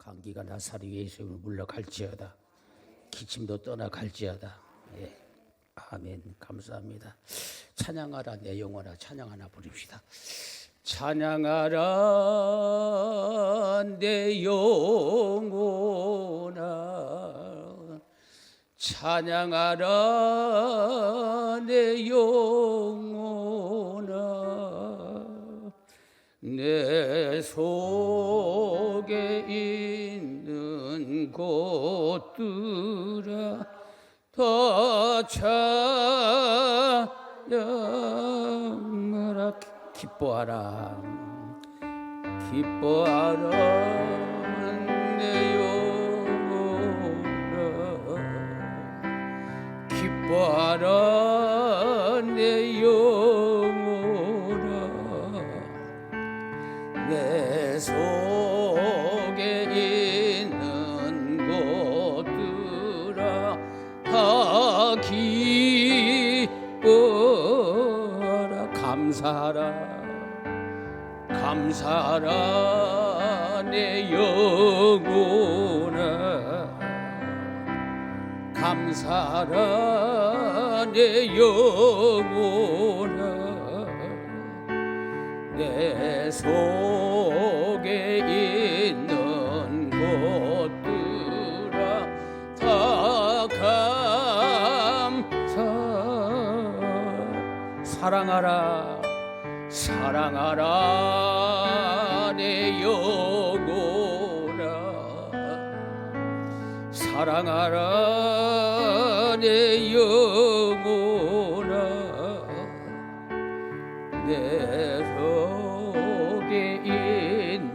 감기가 나사리 예수님을 물러갈지어다. 기침도 떠나갈지어다. 예. 아멘. 감사합니다. 찬양하라 내 영혼아, 찬양 하나 부릅시다. 찬양하라 내 영혼아, 찬양하라 내 영혼아, 내 속에 있는 것들아 더 찬양하라. 기뻐하라, 기뻐하라 내 영혼아, 기뻐하라 내 영혼아, 내 속에 있는 것들아 다 기뻐하라. 감사하라, 감사하라 내 영혼아, 감사하라 내 영혼아, 내 속에 있는 것들아 다 감사. 사랑하라, 사랑하라 내 영혼아, 사랑하라 내 영혼아, 내 속에 있는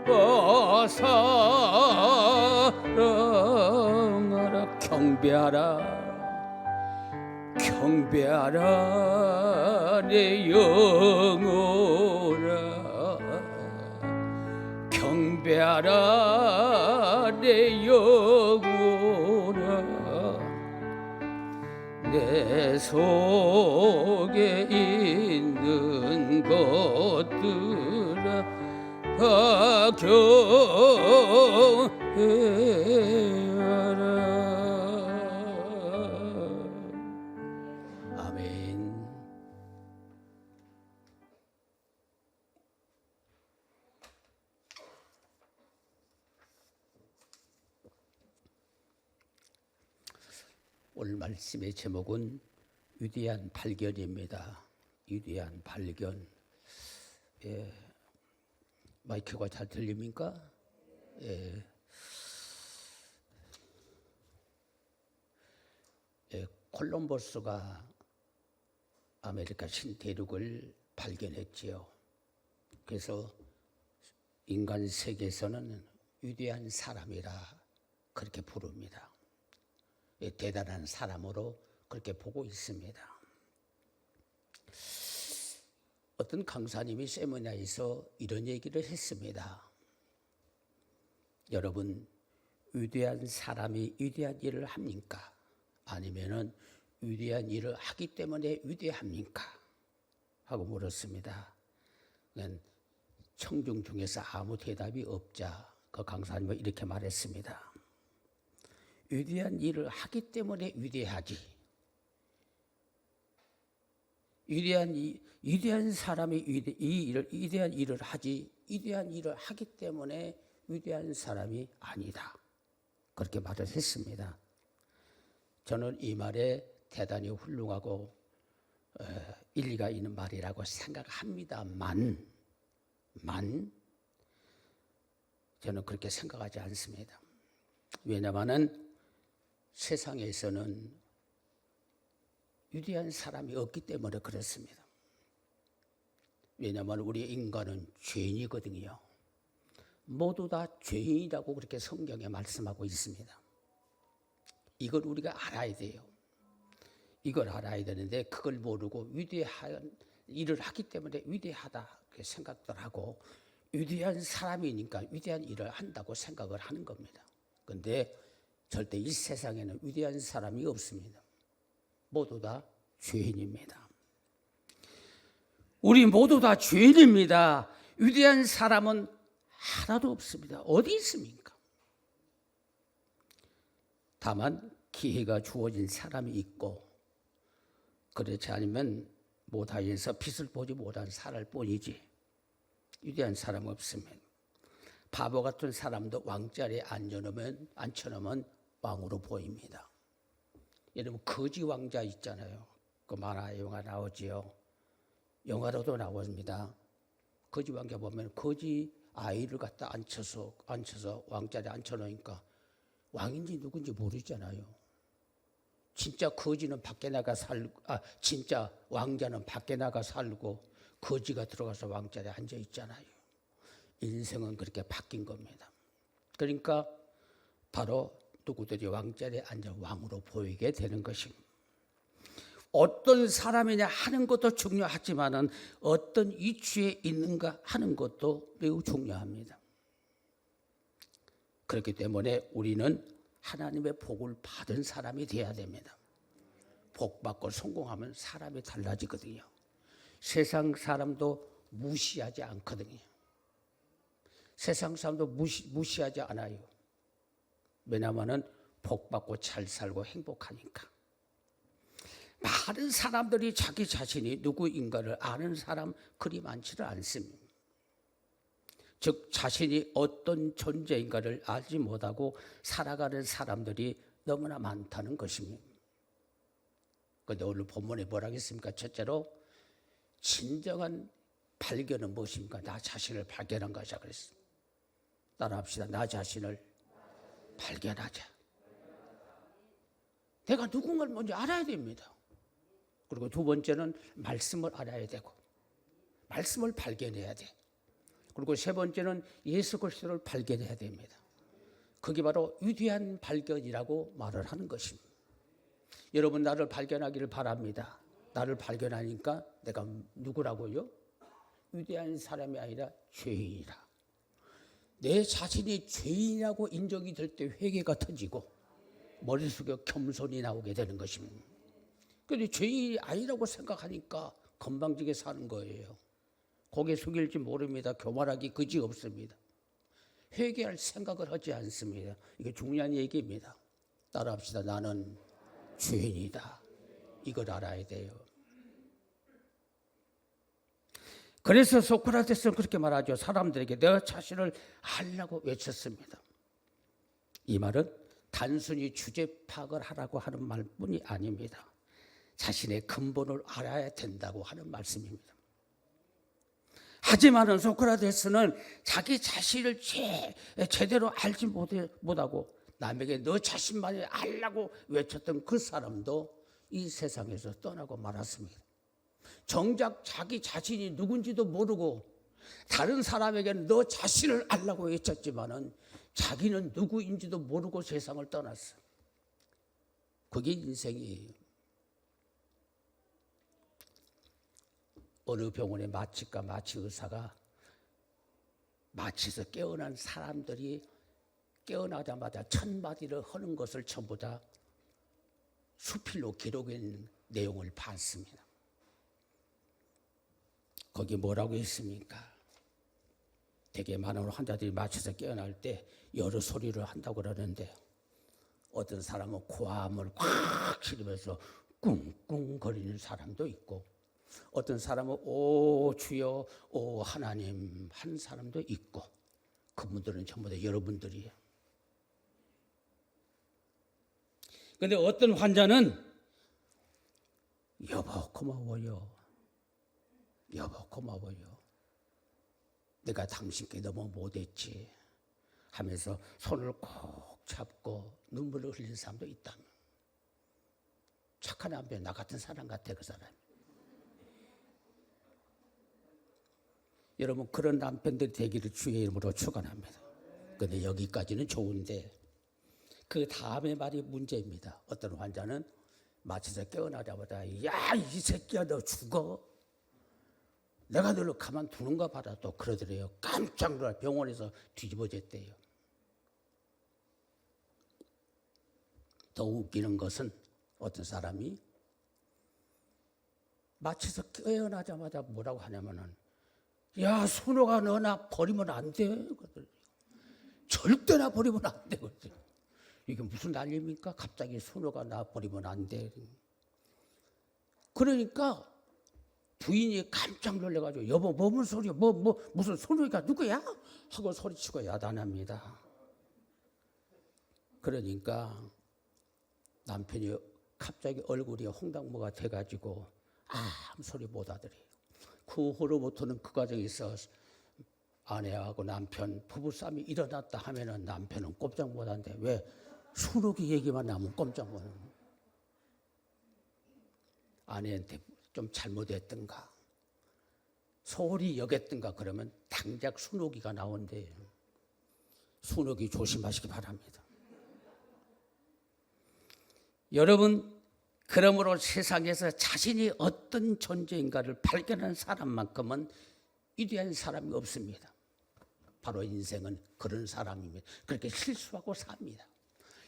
것들아 사랑하라. 경배하라, 경배하라 내 영혼아, 경배하라 내 영혼아, 내 속에 있는 것들아 다 경배하라. 오늘 말씀의 제목은 위대한 발견입니다. 위대한 발견. 예. 마이크가 잘 들립니까? 예. 예. 콜럼버스가 아메리카 신대륙을 발견했지요. 그래서 인간 세계에서는 위대한 사람이라 그렇게 부릅니다. 대단한 사람으로 그렇게 보고 있습니다. 어떤 강사님이 세미나에서 이런 얘기를 했습니다. 여러분, 위대한 사람이 위대한 일을 합니까? 아니면은 위대한 일을 하기 때문에 위대합니까? 하고 물었습니다. 청중 중에서 아무 대답이 없자 그 강사님은 이렇게 말했습니다. 위대한 일을 하기 때문에 위대하지. 위대한 사람이 위대한 일을 하지, 위대한 일을 하기 때문에 위대한 사람이 아니다. 그렇게 말을 했습니다. 저는 이 말에 대단히 훌륭하고 일리가 있는 말이라고 생각합니다만, 저는 그렇게 생각하지 않습니다. 왜냐하면 세상에서는 위대한 사람이 없기 때문에 그렇습니다. 왜냐하면 우리 인간은 죄인이거든요. 모두 다 죄인이라고 그렇게 성경에 말씀하고 있습니다. 이걸 우리가 알아야 돼요. 이걸 알아야 되는데 그걸 모르고 위대한 일을 하기 때문에 위대하다 그렇게 생각들 하고 위대한 사람이니까 위대한 일을 한다고 생각을 하는 겁니다. 그런데 절대 이 세상에는 위대한 사람이 없습니다. 모두 다 죄인입니다. 우리 모두 다 죄인입니다. 위대한 사람은 하나도 없습니다. 어디 있습니까? 다만 기회가 주어진 사람이 있고 그렇지 않으면 모다에서 빛을 보지 못한 살할 뿐이지 위대한 사람 없습니다. 바보 같은 사람도 왕자리에 앉혀놓으면 왕으로 보입니다. 여러분 거지 왕자 있잖아요. 그 만화 영화 나오지요. 영화로도 나옵니다. 거지 왕자 보면 거지 아이를 갖다 앉혀서 왕자리에 앉혀놓으니까 왕인지 누군지 모르잖아요. 진짜 거지는 밖에 나가 진짜 왕자는 밖에 나가 살고 거지가 들어가서 왕자리에 앉아 있잖아요. 인생은 그렇게 바뀐 겁니다. 그러니까 바로 누구들이 왕자리에 앉아 왕으로 보이게 되는 것입니다. 어떤 사람이냐 하는 것도 중요하지만은 어떤 위치에 있는가 하는 것도 매우 중요합니다. 그렇기 때문에 우리는 하나님의 복을 받은 사람이 되어야 됩니다. 복 받고 성공하면 사람이 달라지거든요. 세상 사람도 무시하지 않거든요. 세상 사람도 무시하지 않아요. 왜냐하면 복 받고 잘 살고 행복하니까. 많은 사람들이 자기 자신이 누구인가를 아는 사람 그리 많지는 않습니다. 즉 자신이 어떤 존재인가를 알지 못하고 살아가는 사람들이 너무나 많다는 것입니다. 그런데 오늘 본문에 뭐라고 했습니까? 첫째로 진정한 발견은 무엇입니까? 나 자신을 발견한 것이라 그랬습니다. 따라합시다. 나 자신을 발견하자. 내가 누군가를 먼저 알아야 됩니다. 그리고 두 번째는 말씀을 알아야 되고 말씀을 발견해야 돼. 그리고 세 번째는 예수 그리스도를 발견해야 됩니다. 그게 바로 위대한 발견이라고 말을 하는 것입니다. 여러분 나를 발견하기를 바랍니다. 나를 발견하니까 내가 누구라고요? 위대한 사람이 아니라 죄인이라. 내 자신이 죄인이라고 인정이 될 때 회개가 터지고 머릿속에 겸손이 나오게 되는 것입니다. 그런데 죄인이 아니라고 생각하니까 건방지게 사는 거예요. 고개 숙일지 모릅니다. 교만하기 그지 없습니다. 회개할 생각을 하지 않습니다. 이게 중요한 얘기입니다. 따라합시다. 나는 죄인이다. 이걸 알아야 돼요. 그래서 소크라테스는 그렇게 말하죠. 사람들에게 내 자신을 알라고 외쳤습니다. 이 말은 단순히 주제 파악을 하라고 하는 말뿐이 아닙니다. 자신의 근본을 알아야 된다고 하는 말씀입니다. 하지만 소크라테스는 자기 자신을 제대로 알지 못하고 남에게 너 자신만을 알라고 외쳤던 그 사람도 이 세상에서 떠나고 말았습니다. 정작 자기 자신이 누군지도 모르고 다른 사람에게는 너 자신을 알라고 외쳤지만은 자기는 누구인지도 모르고 세상을 떠났어. 그게 인생이에요. 어느 병원의 마취과 마취의사가 마취에서 깨어난 사람들이 깨어나자마자 첫 마디를 하는 것을 전부 다 수필로 기록해 있는 내용을 봤습니다. 거기 뭐라고 했습니까? 되게 많은 환자들이 마취에서 깨어날 때 여러 소리를 한다고 그러는데 어떤 사람은 고함을 꽉 치르면서 꿍꿍거리는 사람도 있고 어떤 사람은 오 주여 오 하나님 한 사람도 있고 그분들은 전부 다 여러분들이에요. 그런데 어떤 환자는 여보 고마워요. 여보 고마워요. 내가 당신께 너무 못했지 하면서 손을 꼭 잡고 눈물을 흘리는 사람도 있다면 착한 남편 나 같은 사람 같아 그 사람. 여러분 그런 남편들 되기를 주의 이름으로 축원합니다. 그런데 여기까지는 좋은데 그 다음에 말이 문제입니다. 어떤 환자는 마취에서 깨어나자마자 야 이 새끼야 너 죽어. 내가 너를 가만두는가 봐라 또 그러더래요. 깜짝 놀라 병원에서 뒤집어졌대요. 더 웃기는 것은 어떤 사람이 마취에서 깨어나자마자 뭐라고 하냐면은 야, 순호가 너 나 버리면 안 돼. 절대 나 버리면 안 되거든. 이게 무슨 난리입니까? 갑자기 순호가 나 버리면 안 돼. 그러니까 부인이 깜짝 놀래가지고 여보 뭐 무슨 소리야? 무슨 순호가 누구야? 하고 소리치고 야단합니다. 그러니까 남편이 갑자기 얼굴이 홍당무가 돼가지고 아무 소리 못 하더래요. 그 후로부터는 그 과정에서 아내하고 남편 부부싸움이 일어났다 하면은 남편은 꼼짝 못한대. 왜? 순옥이 얘기만 나면 꼼짝 못하는. 아내한테 좀 잘못했던가 소홀히 여겼던가 그러면 당장 순옥이가 나온대요. 순옥이 조심하시기 바랍니다. 여러분, 그러므로 세상에서 자신이 어떤 존재인가를 발견한 사람만큼은 위대한 사람이 없습니다. 바로 인생은 그런 사람입니다. 그렇게 실수하고 삽니다.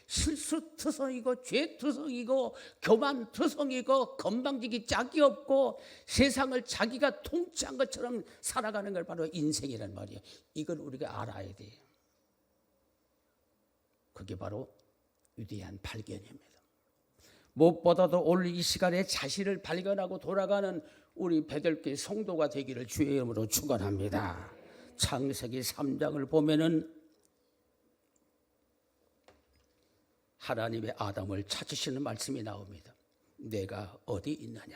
실수투성이고 죄투성이고 교만투성이고 건방지기 짝이 없고 세상을 자기가 통치한 것처럼 살아가는 걸 바로 인생이란 말이에요. 이걸 우리가 알아야 돼요. 그게 바로 위대한 발견입니다. 무엇보다도 오늘 이 시간에 자신을 발견하고 돌아가는 우리 베들교회 성도가 되기를 주의 이름으로 축원합니다. 창세기 3장을 보면은 하나님의 아담을 찾으시는 말씀이 나옵니다. 내가 어디 있느냐?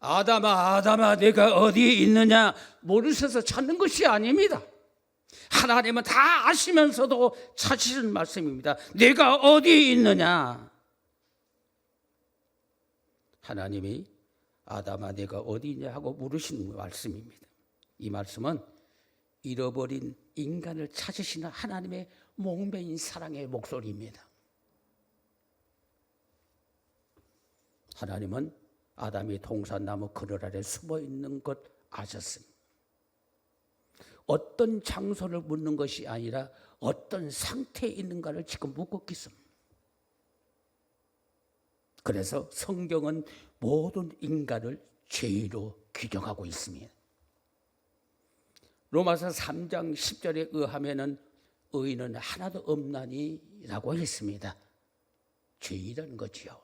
아담아, 아담아, 내가 어디 있느냐? 모르셔서 찾는 것이 아닙니다. 하나님은 다 아시면서도 찾으시는 말씀입니다. 내가 어디 있느냐? 하나님이 아담아 내가 어디 있냐 하고 물으시는 말씀입니다. 이 말씀은 잃어버린 인간을 찾으시는 하나님의 몽매인 사랑의 목소리입니다. 하나님은 아담이 동산나무 그늘 아래 숨어 있는 것 아셨습니다. 어떤 장소를 묻는 것이 아니라 어떤 상태에 있는가를 지금 묻고 있습니다. 그래서 성경은 모든 인간을 죄로 규정하고 있습니다. 로마서 3장 10절에 의하면은 의인은 하나도 없나니라고 했습니다. 죄이라는 거지요.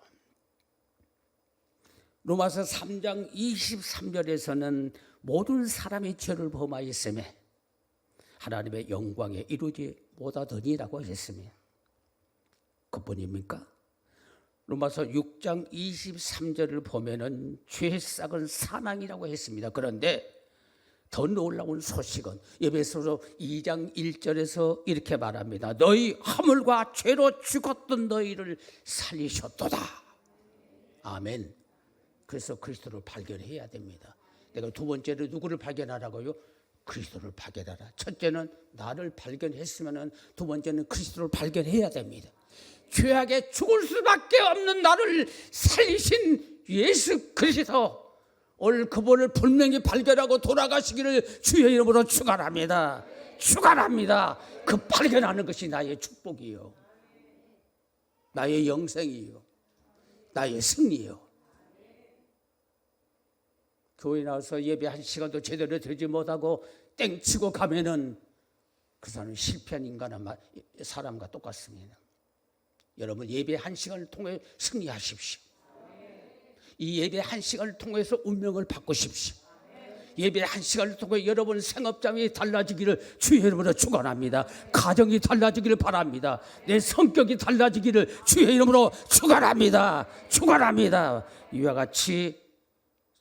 로마서 3장 23절에서는 모든 사람이 죄를 범하였음에 하나님의 영광에 이루지 못하더니라고 했습니다. 그뿐입니까? 로마서 6장 23절을 보면은 죄의 싹은 사망이라고 했습니다. 그런데 더 놀라운 소식은 에베소서 2장 1절에서 이렇게 말합니다. 너희 허물과 죄로 죽었던 너희를 살리셨도다. 아멘. 그래서 그리스도를 발견해야 됩니다. 내가 두 번째로 누구를 발견하라고요? 그리스도를 발견하라. 첫째는 나를 발견했으면 두 번째는 그리스도를 발견해야 됩니다. 죄악에 죽을 수밖에 없는 나를 살리신 예수 그리스도, 오늘 그분을 분명히 발견하고 돌아가시기를 주의 이름으로 축원합니다. 축원합니다. 그 발견하는 것이 나의 축복이요, 나의 영생이요, 나의 승리요. 교회 나와서 예배 한 시간도 제대로 드리지 못하고 땡치고 가면은 그 사람은 실패한 인간은 사람과 똑같습니다. 여러분 예배 한 시간을 통해 승리하십시오. 이 예배 한 시간을 통해서 운명을 바꾸십시오. 예배 한 시간을 통해 여러분 생업장이 달라지기를 주의 이름으로 축원합니다. 가정이 달라지기를 바랍니다. 내 성격이 달라지기를 주의 이름으로 축원합니다. 축원합니다. 이와 같이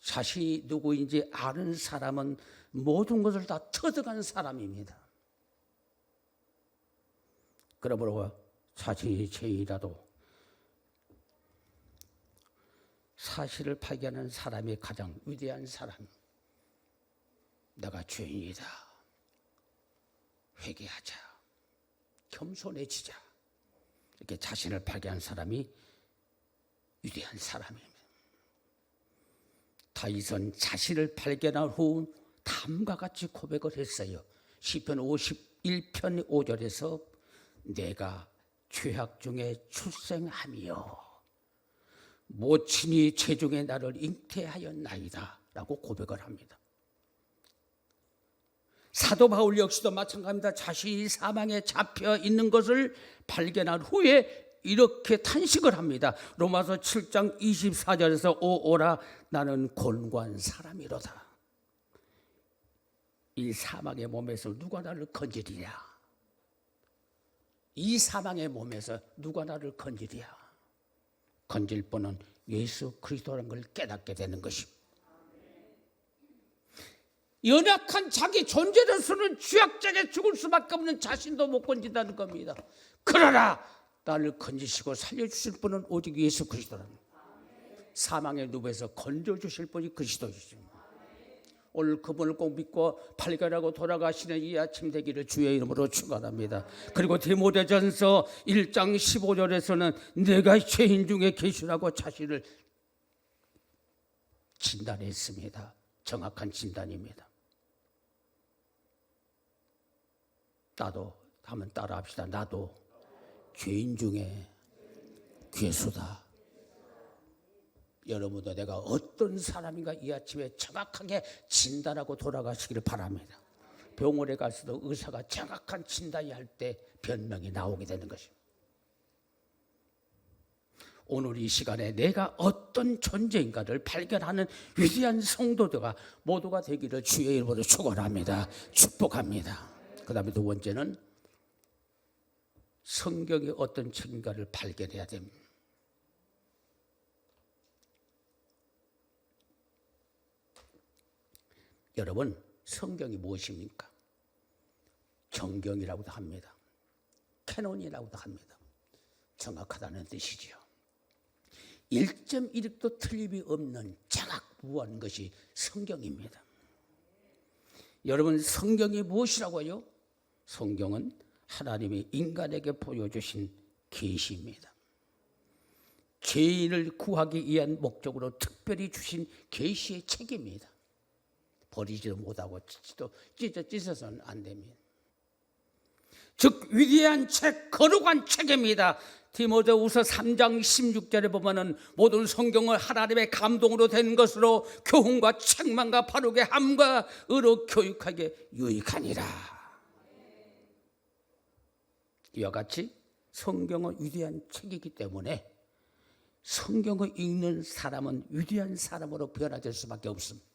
자신이 누구인지 아는 사람은 모든 것을 다 터득한 사람입니다. 그러므로 자신이 죄이라도 사실을 발견하는 사람이 가장 위대한 사람. 내가 죄인이다. 회개하자. 겸손해지자. 이렇게 자신을 발견한 사람이 위대한 사람입니다. 다윗은 자신을 발견한 후 다음과 같이 고백을 했어요. 시편 51편 5절에서 내가 죄악 중에 출생하며 모친이 죄 중에 나를 잉태하였나이다 라고 고백을 합니다. 사도 바울 역시도 마찬가지입니다. 자신이 사망에 잡혀 있는 것을 발견한 후에 이렇게 탄식을 합니다. 로마서 7장 24절에서 오라 나는 곤고한 사람이로다. 이 사망의 몸에서 누가 나를 건지리냐. 이 사망의 몸에서 누가 나를 건지리냐. 건질 분은 예수 그리스도라는 걸 깨닫게 되는 것입니다. 연약한 자기 존재로서는 죄악자게 죽을 수밖에 없는 자신도 못 건진다는 겁니다. 그러나 나를 건지시고 살려주실 분은 오직 예수 그리스도랍니다. 사망의 늪에서 건져주실 분이 그리스도이십니다. 오늘 그분을 꼭 믿고 발견하고 돌아가시는 이 아침 되기를 주의 이름으로 축원합니다. 그리고 디모데전서 1장 15절에서는 내가 죄인 중에 계시라고 자신을 진단했습니다. 정확한 진단입니다. 나도 한번 따라합시다. 나도 죄인 중에 괴수다. 여러분도 내가 어떤 사람인가 이 아침에 정확하게 진단하고 돌아가시기를 바랍니다. 병원에 가서도 의사가 정확한 진단이 할 때 변명이 나오게 되는 것입니다. 오늘 이 시간에 내가 어떤 존재인가를 발견하는 위대한 성도들과 모두가 되기를 주의 이름으로 축원합니다. 축복합니다. 그 다음에 두 번째는 성경이 어떤 책인가를 발견해야 됩니다. 여러분, 성경이 무엇입니까? 정경이라고도 합니다. 캐논이라고도 합니다. 정확하다는 뜻이지요. 1.1획도 틀림이 없는 정확무한 것이 성경입니다. 여러분, 성경이 무엇이라고요? 성경은 하나님이 인간에게 보여주신 계시입니다. 죄인을 구하기 위한 목적으로 특별히 주신 계시의 책입니다. 버리지도 못하고 찢어서는 안 됩니다. 즉 위대한 책, 거룩한 책입니다. 디모데후서 3장 16절에 보면은 모든 성경을 하나님의 감동으로 된 것으로 교훈과 책망과 바르게 함과 의로 교육하게 유익하니라. 이와 같이 성경은 위대한 책이기 때문에 성경을 읽는 사람은 위대한 사람으로 변화될 수밖에 없습니다.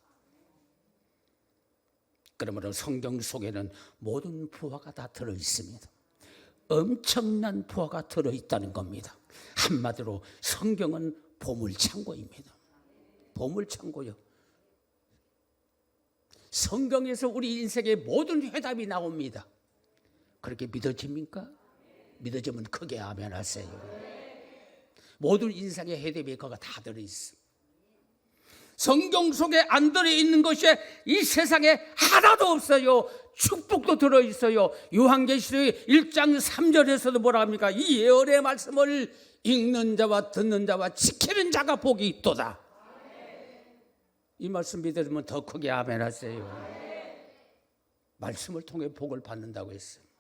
그러므로 성경 속에는 모든 부화가 다 들어있습니다. 엄청난 부화가 들어있다는 겁니다. 한마디로 성경은 보물창고입니다. 보물창고요. 성경에서 우리 인생의 모든 해답이 나옵니다. 그렇게 믿어집니까? 믿어지면 크게 아멘 하세요. 모든 인생의 해답이 거기가 다 들어있습니다. 성경 속에 안 들어있는 것이 이 세상에 하나도 없어요. 축복도 들어있어요. 요한계시록 1장 3절에서도 뭐라 합니까? 이 예언의 말씀을 읽는 자와 듣는 자와 지키는 자가 복이 있도다. 이 말씀 믿으면 더 크게 아멘 하세요. 말씀을 통해 복을 받는다고 했어요.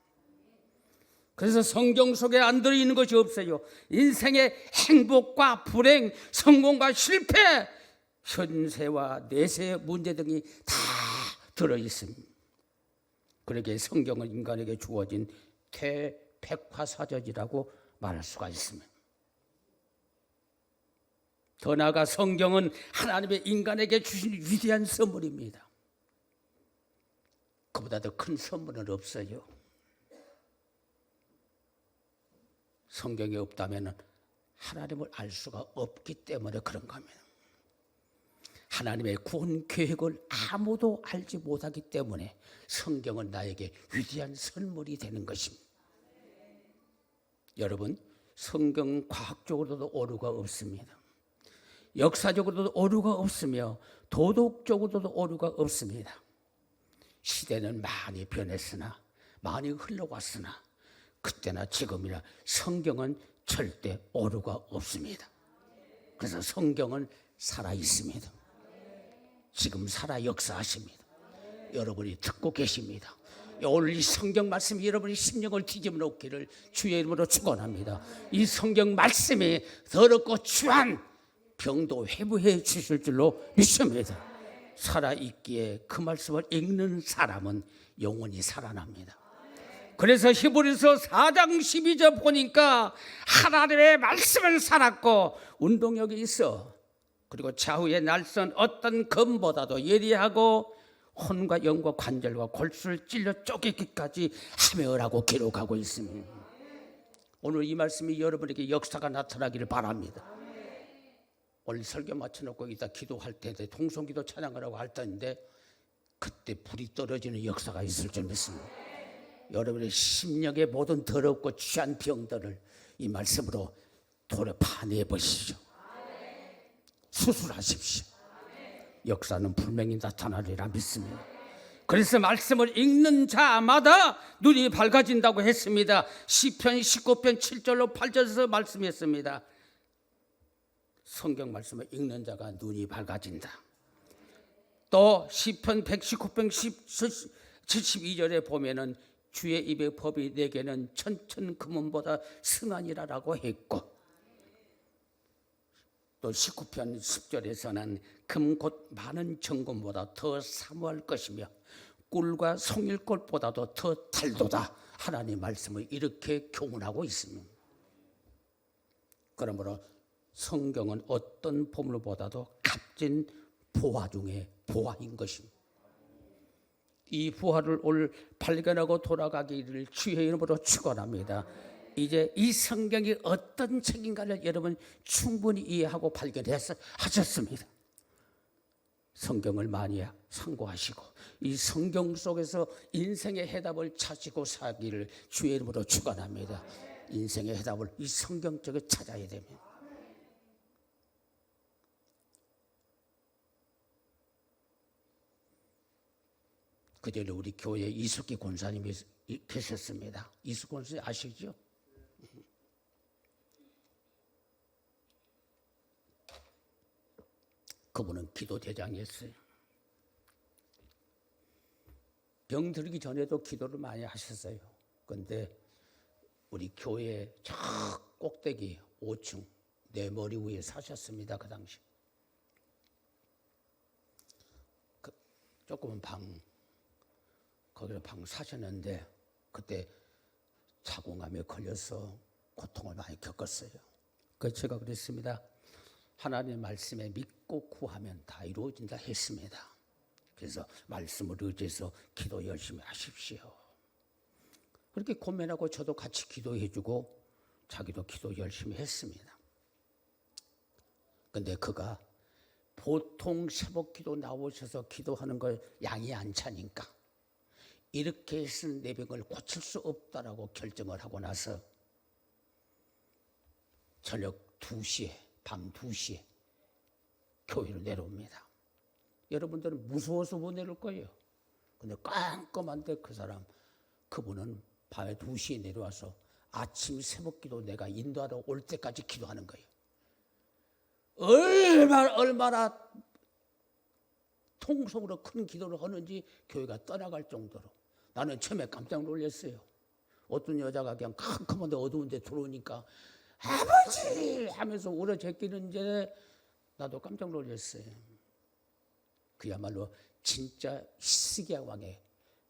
그래서 성경 속에 안 들어있는 것이 없어요. 인생의 행복과 불행, 성공과 실패, 현세와 내세의 문제 등이 다 들어있습니다. 그러기에 성경은 인간에게 주어진 대백화사전이라고 말할 수가 있습니다. 더 나아가 성경은 하나님의 인간에게 주신 위대한 선물입니다. 그보다 더 큰 선물은 없어요. 성경이 없다면 하나님을 알 수가 없기 때문에 그런 겁니다. 하나님의 구원 계획을 아무도 알지 못하기 때문에 성경은 나에게 위대한 선물이 되는 것입니다. 여러분, 성경 과학적으로도 오류가 없습니다. 역사적으로도 오류가 없으며 도덕적으로도 오류가 없습니다. 시대는 많이 변했으나 많이 흘러왔으나 그때나 지금이나 성경은 절대 오류가 없습니다. 그래서 성경은 살아있습니다. 지금 살아 역사하십니다. 여러분이 듣고 계십니다. 오늘 이 성경 말씀이 여러분의 심령을 뒤집어 놓기를 주의 이름으로 축원합니다. 이 성경 말씀이 더럽고 추한 병도 회복해 주실 줄로 믿습니다. 살아있기에 그 말씀을 읽는 사람은 영원히 살아납니다. 그래서 히브리서 4장 12절 보니까 하나님의 말씀은 살았고 운동력이 있어. 그리고 좌우의 날선 어떤 검보다도 예리하고 혼과 영과 관절과 골수를 찔러 쪼개기까지 하며라고 기록하고 있습니다. 오늘 이 말씀이 여러분에게 역사가 나타나기를 바랍니다. 오늘 설교 마쳐놓고 이따 기도할 텐데 통성기도 찬양하라고 할 텐데 그때 불이 떨어지는 역사가 있을 줄 믿습니다. 여러분의 심령의 모든 더럽고 취한 병들을 이 말씀으로 돌에 파내어 보시죠. 수술하십시오. 역사는 분명히 나타나리라 믿습니다. 그래서 말씀을 읽는 자마다 눈이 밝아진다고 했습니다. 시편 19편 7절로 8절에서 말씀했습니다. 성경 말씀을 읽는 자가 눈이 밝아진다. 또 시편 119편 72절에 보면은 주의 입의 법이 내게는 천천 금은보다 승하니라라고 했고, 또 19편 10절에서는 금 곧 많은 정금보다 더 사모할 것이며 꿀과 송일꽃보다도 더 달도다. 하나님 말씀을 이렇게 교훈하고 있습니다. 그러므로 성경은 어떤 보물보다도 값진 보화 중에 보화인 것입니다. 이 보화를 오늘 발견하고 돌아가기를 주의 이름으로 축원합니다. 이제 이 성경이 어떤 책인가를 여러분 충분히 이해하고 발견하셨습니다. 성경을 많이 상고하시고 이 성경 속에서 인생의 해답을 찾고 살기를 주의 이름으로 축원합니다. 인생의 해답을 이 성경 속에 찾아야 됩니다. 그전에 우리 교회에 이숙기 권사님이 계셨습니다. 이숙기 권사님 아시죠? 그분은 기도대장이었어요. 병 들기 전에도 기도를 많이 하셨어요. 그런데 우리 교회 저 꼭대기 5층 내 머리 위에 사셨습니다. 그 당시. 조그만 거기서 방 사셨는데 그때 자궁암에 걸려서 고통을 많이 겪었어요. 그래서 제가 그랬습니다. 하나님의 말씀에 믿고 구하면 다 이루어진다 했습니다. 그래서 말씀을 의지해서 기도 열심히 하십시오. 그렇게 고민하고 저도 같이 기도해주고 자기도 기도 열심히 했습니다. 근데 그가 보통 새벽 기도 나오셔서 기도하는 걸 양이 안 차니까 이렇게 해서 내 병을 고칠 수 없다라고 결정을 하고 나서 저녁 2시에 밤 2시에 교회로 내려옵니다. 여러분들은 무서워서 못 내려올 거예요. 근데 깜깜한데 그분은 밤에 2시에 내려와서 아침 새벽기도 내가 인도하러 올 때까지 기도하는 거예요. 얼마나 통속으로 큰 기도를 하는지 교회가 떠나갈 정도로 나는 처음에 깜짝 놀랐어요. 어떤 여자가 그냥 캄캄한데 어두운데 들어오니까 아버지 하면서 울어 제끼는데 나도 깜짝 놀랐어요. 그야말로 진짜 히스기야 왕의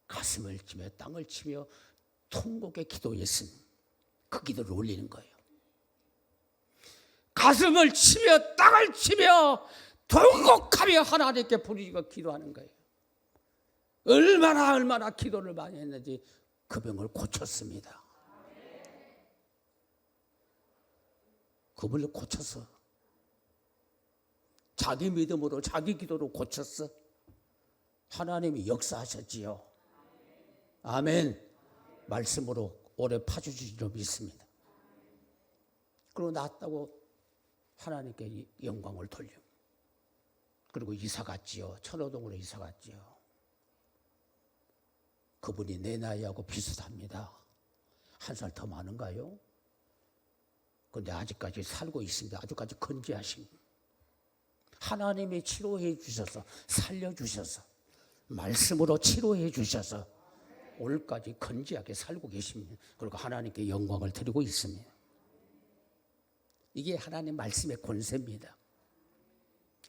가슴을 치며 땅을 치며 통곡의 기도였습니다. 그 기도를 올리는 거예요. 가슴을 치며 땅을 치며 통곡하며 하나님께 부르짖고 기도하는 거예요. 얼마나 기도를 많이 했는지 그 병을 고쳤습니다. 그 병을 고쳤어. 자기 믿음으로 자기 기도로 고쳤어. 하나님이 역사하셨지요. 아멘. 말씀으로 오래 파주시기로 믿습니다. 그리고 낫다고 하나님께 영광을 돌려. 그리고 이사 갔지요. 천호동으로 이사 갔지요. 그분이 내 나이하고 비슷합니다. 1살 더 많은가요? 그런데 아직까지 살고 있습니다. 아직까지 건재하신 하나님이 치료해 주셔서 살려주셔서 말씀으로 치료해 주셔서 오늘까지 건재하게 살고 계십니다. 그리고 하나님께 영광을 드리고 있습니다. 이게 하나님 말씀의 권세입니다.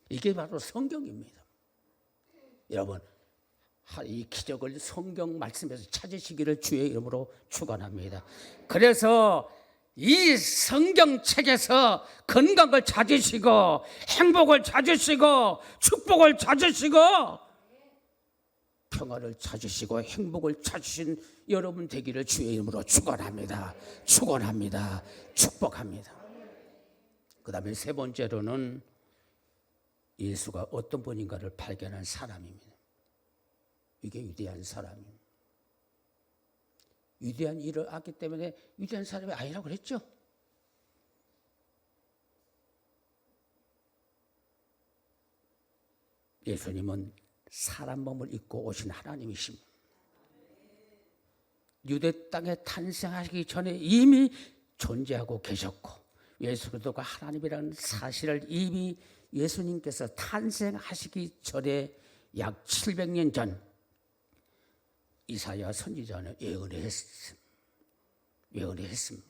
이게 바로 성경입니다. 여러분 이 기적을 성경 말씀에서 찾으시기를 주의 이름으로 축원합니다. 그래서 이 성경책에서 건강을 찾으시고 행복을 찾으시고 축복을 찾으시고 평화를 찾으시고 행복을 찾으신 여러분 되기를 주의 이름으로 축원합니다. 축원합니다. 축복합니다. 그 다음에 세 번째로는 예수가 어떤 분인가를 발견한 사람입니다. 이게 위대한 사람입니다. 위대한 일을 하기 때문에 위대한 사람이 아니라고 그랬죠. 예수님은 사람 몸을 입고 오신 하나님이십니다. 유대 땅에 탄생하시기 전에 이미 존재하고 계셨고 예수 그리스도가 하나님이라는 사실을 이미 예수님께서 탄생하시기 전에 약 700년 전 이사야 선지자는 예언했습니다.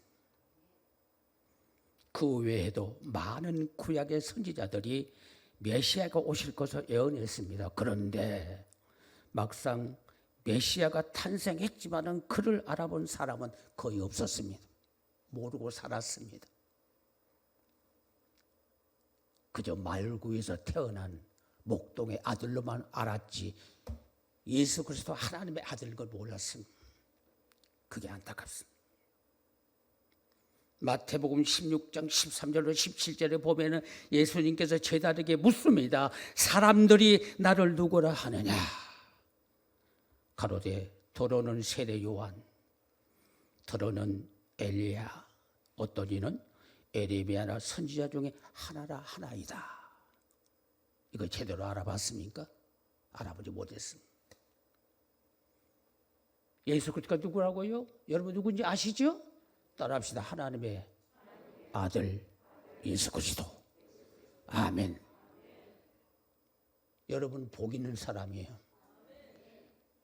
그 외에도 많은 구약의 선지자들이 메시아가 오실 것을 예언했습니다. 그런데 막상 메시아가 탄생했지만은 그를 알아본 사람은 거의 없었습니다. 모르고 살았습니다. 그저 말구에서 태어난 목동의 아들로만 알았지 예수 그리스도 하나님의 아들인 걸 몰랐습니다. 그게 안타깝습니다. 마태복음 16장 13절로 17절에 보면은 예수님께서 제자들에게 묻습니다. 사람들이 나를 누구라 하느냐? 가로되 더러는 세례 요한, 더러는 엘리야, 어떤 이는 에레미야나 선지자 중에 하나라 하나이다. 이거 제대로 알아봤습니까? 알아보지 못했습니다. 예수 그리스도가 누구라고요? 여러분 누군지 아시죠? 따라합시다. 하나님의 아들 예수 그리스도. 아멘. 여러분 복 있는 사람이에요.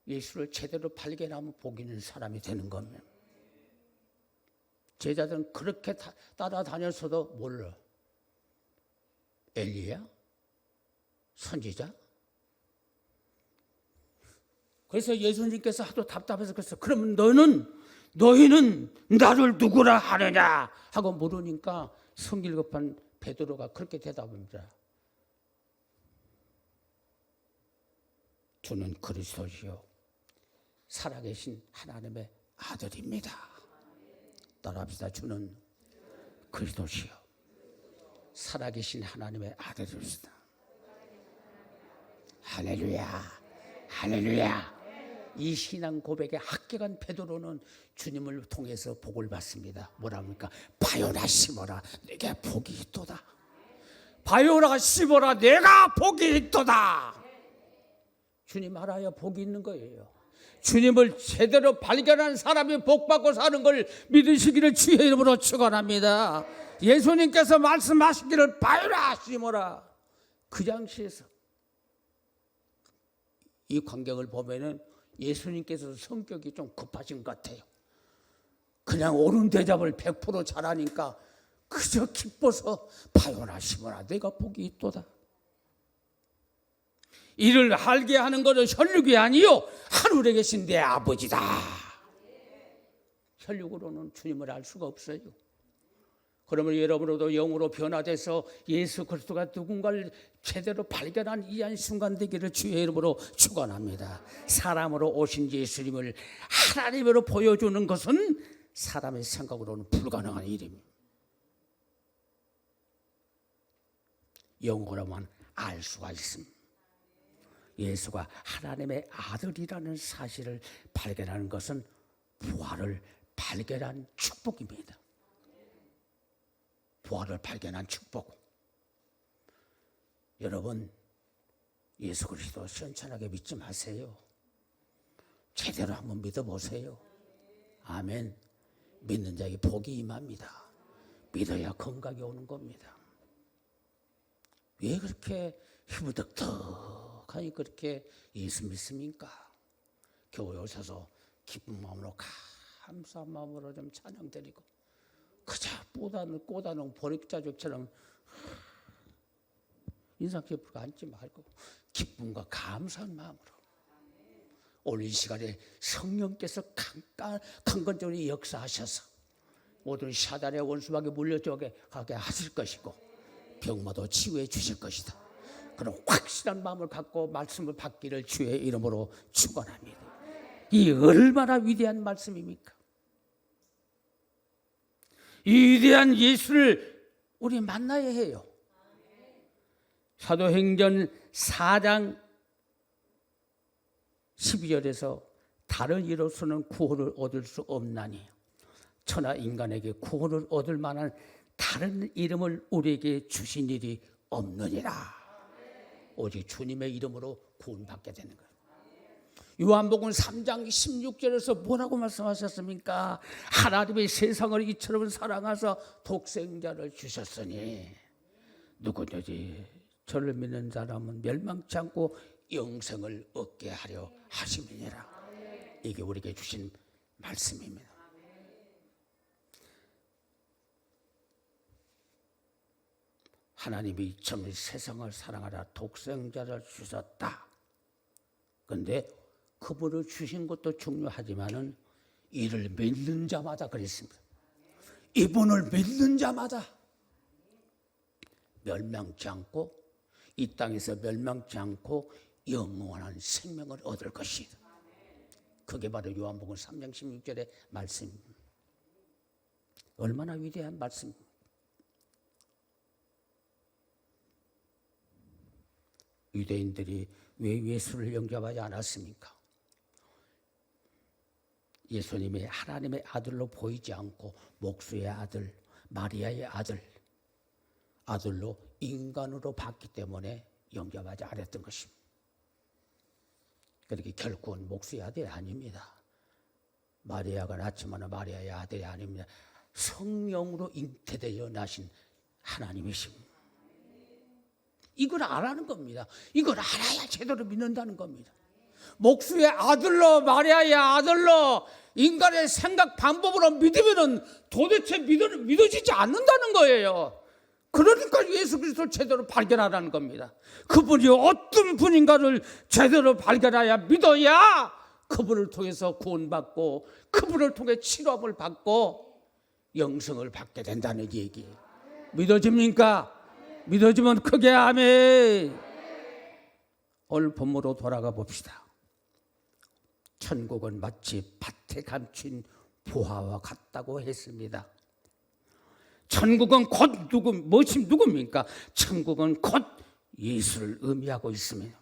예수를 제대로 발견하면 복 있는 사람이 되는 겁니다. 제자들은 그렇게 따라다녔어도 몰라. 엘리야? 선지자? 그래서 예수님께서 하도 답답해서 그랬어. 그러면 너희는 나를 누구라 하느냐 하고 물으니까 성질급한 베드로가 그렇게 대답합니다. 주는 그리스도시요 살아계신 하나님의 아들입니다. 따라합시다. 주는 그리스도시요 살아계신 하나님의 아들입니다. 할렐루야, 할렐루야. 이 신앙 고백에 합격한 베드로는 주님을 통해서 복을 받습니다. 뭐라 합니까? 바요나 심어라 내게 복이 있도다. 바요나 심어라 내가 복이 있도다. 주님 알아야 복이 있는 거예요. 주님을 제대로 발견한 사람이 복받고 사는 걸 믿으시기를 주의 이름으로 축원합니다. 예수님께서 말씀하시기를 바요나 심어라. 그 당시에서 이 광경을 보면은 예수님께서 성격이 좀 급하신 것 같아요. 그냥 옳은 대답을 100% 잘하니까 그저 기뻐서 바요나 심어라 내가 복이 있도다. 이를 알게 하는 것은 혈육이 아니요 하늘에 계신 내 아버지다. 혈육으로는 주님을 알 수가 없어요. 그러면 여러분도 영으로 변화돼서 예수 그리스도가 누군가를 제대로 발견한 이 한순간 되기를 주의 이름으로 축원합니다. 사람으로 오신 예수님을 하나님으로 보여주는 것은 사람의 생각으로는 불가능한 일입니다. 영으로만 알 수가 있습니다. 예수가 하나님의 아들이라는 사실을 발견하는 것은 부활을 발견한 축복입니다. 부활을 발견한 축복. 여러분 예수 그리스도 시원찮게 믿지 마세요. 제대로 한번 믿어보세요. 아멘. 믿는 자에게 복이 임합니다. 믿어야 건강이 오는 겁니다. 왜 그렇게 희부덕덕하니 그렇게 예수 믿습니까? 교회 오셔서 기쁜 마음으로 감사한 마음으로 좀 찬양 드리고 그저 꼬다는 보릿자족처럼 인상 깊게 앉지 말고 기쁨과 감사한 마음으로 오늘 이 시간에 성령께서 강건적으로 역사하셔서 모든 사단의 원수에게 물려가게 하실 것이고 병마도 치유해 주실 것이다. 그런 확실한 마음을 갖고 말씀을 받기를 주의 이름으로 축원합니다. 이 얼마나 위대한 말씀입니까? 이 위대한 예수를 우리 만나야 해요. 사도행전 4장 12절에서 다른 이로서는 구원을 얻을 수 없나니 천하 인간에게 구원을 얻을 만한 다른 이름을 우리에게 주신 일이 없느니라. 오직 주님의 이름으로 구원받게 되는 거예요. 요한복음 3장 16절에서 뭐라고 말씀하셨습니까? 하나님이 세상을 이처럼 사랑하사 독생자를 주셨으니 누구든지 저를 믿는 사람은 멸망치 않고 영생을 얻게 하려 하심이니라. 이게 우리에게 주신 말씀입니다. 하나님이 이처럼 세상을 사랑하라 독생자를 주셨다. 그런데 그분을 주신 것도 중요하지만은 이를 믿는 자마다 그랬습니다. 이분을 믿는 자마다 멸망치 않고 이 땅에서 멸망치 않고 영원한 생명을 얻을 것이다. 그게 바로 요한복음 3장 16절의 말씀입니다. 얼마나 위대한 말씀입니다. 유대인들이 왜 예수를 영접하지 않았습니까? 예수님이 하나님의 아들로 보이지 않고 목수의 아들, 마리아의 아들로 인간으로 봤기 때문에 영접하지 않았던 것입니다. 그렇게 결국은 목수의 아들이 아닙니다. 마리아가 낳지만 마리아의 아들이 아닙니다. 성령으로 잉태되어 나신 하나님이십니다. 이걸 알아는 겁니다. 이걸 알아야 제대로 믿는다는 겁니다. 목수의 아들로 마리아의 아들로 인간의 생각 방법으로 믿으면 도대체 믿어지지 않는다는 거예요. 그러니까 예수 그리스도를 제대로 발견하라는 겁니다. 그분이 어떤 분인가를 제대로 발견해야 믿어야 그분을 통해서 구원받고 그분을 통해 치료함을 받고 영생을 받게 된다는 얘기예요. 믿어집니까? 믿어지면 크게 아멘. 오늘 본문으로 돌아가 봅시다. 천국은 마치 밭에 감춘 보화와 같다고 했습니다. 천국은 곧 누굽니까? 천국은 곧 예수를 의미하고 있습니다.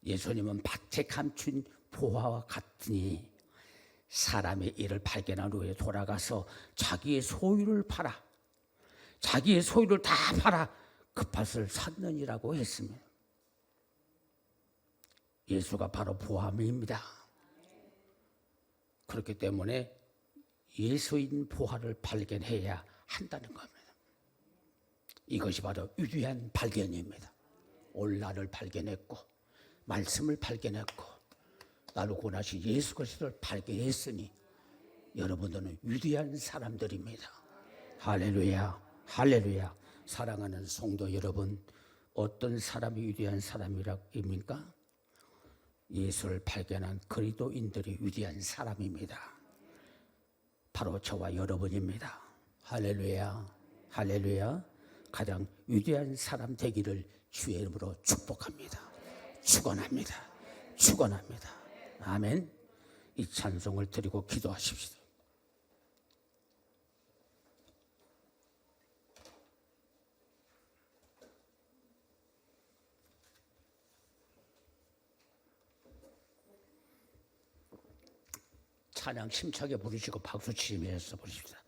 예수님은 밭에 감춘 보화와 같으니 사람의 일을 발견한 후에 돌아가서 자기의 소유를 팔아 자기의 소유를 다 팔아 그 밭을 샀느니라고 했습니다. 예수가 바로 보화입니다. 그렇기 때문에 예수인 보화를 발견해야 한다는 겁니다. 이것이 바로 위대한 발견입니다. 오늘 나를 발견했고 말씀을 발견했고 나를 구원하신 예수 그리스도를 발견했으니 여러분들은 위대한 사람들입니다. 할렐루야, 할렐루야. 사랑하는 성도 여러분, 어떤 사람이 위대한 사람입니까? 예수를 발견한 그리스도인들이 위대한 사람입니다. 바로 저와 여러분입니다. 할렐루야, 할렐루야. 가장 위대한 사람 되기를 주의 이름으로 축복합니다. 축원합니다. 축원합니다. 아멘. 이 찬송을 드리고 기도하십시다. 찬양 힘차게 부르시고 박수 치면서 부르십시다.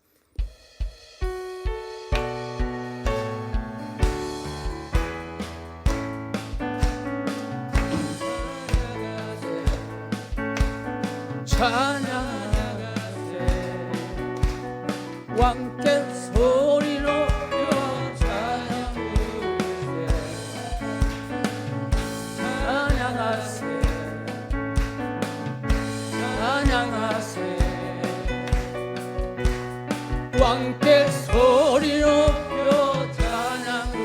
찬양하세 왕께 소리 높여 찬양하세 찬양하세 찬양하세 왕께 소리 높여 찬양하세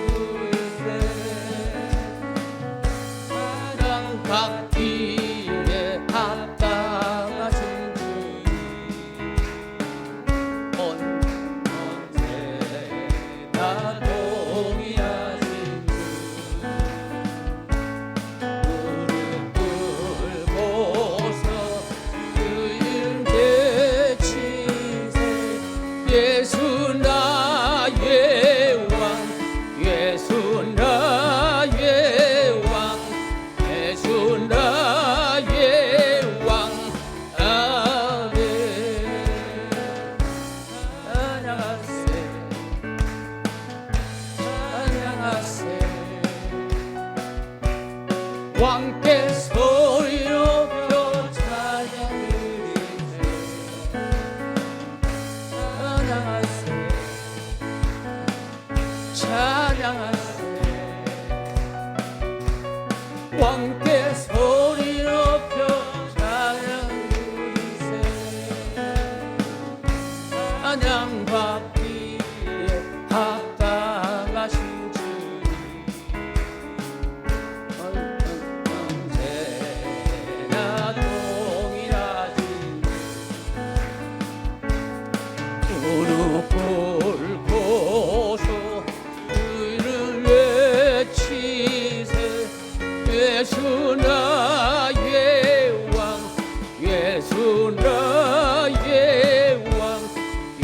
예수 나의 왕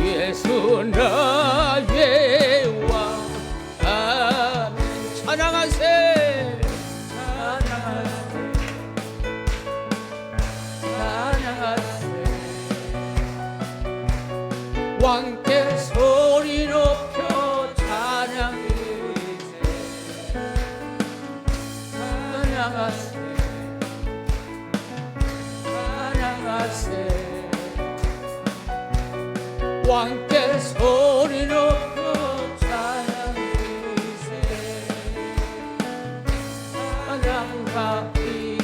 예수 나의 왕 아멘 찬양하세 왕께 소리 높여 찬양하세 찬양하세 왕께 소리 높여 찬양하세 찬양하기에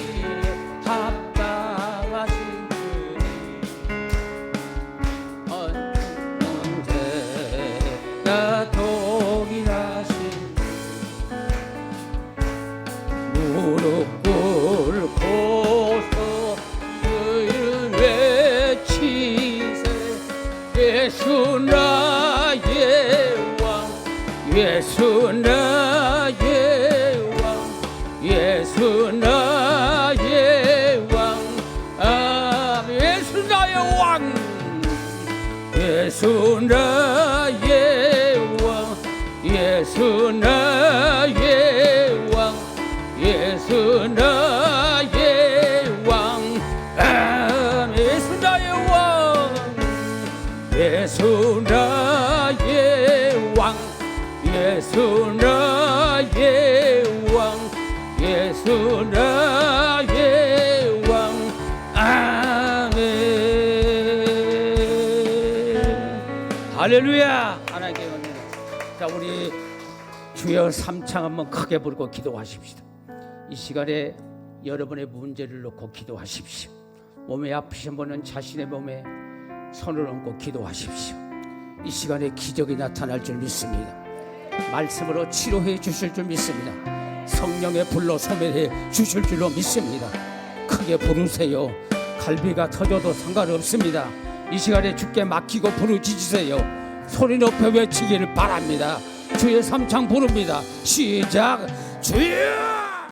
합당하신 언제나 동일하신 무릎 꿇고서 주를 외치세 예수 나의 왕 예수 나의 왕 예수 나의 왕 아멘 예수 나의 왕 예수 나의 왕 예수 나의 왕 예수 나의 왕 아멘 예수 나의 왕 예수 나의 왕 예수 나의 왕 예수 나의 왕 아멘 할렐루야 하나님께 은혜. 자 우리 주여 삼창 한번 크게 부르고 기도하십시다. 이 시간에 여러분의 문제를 놓고 기도하십시오. 몸에 아프신 분은 자신의 몸에 손을 얹고 기도하십시오. 이 시간에 기적이 나타날 줄 믿습니다. 말씀으로 치료해 주실 줄 믿습니다. 성령의 불로 소멸해 주실 줄로 믿습니다. 크게 부르세요. 갈비가 터져도 상관없습니다. 이 시간에 주께 맡기고 부르짖으세요. 소리 높여 외치기를 바랍니다. 주의 삼창 부릅니다. 시작. 주여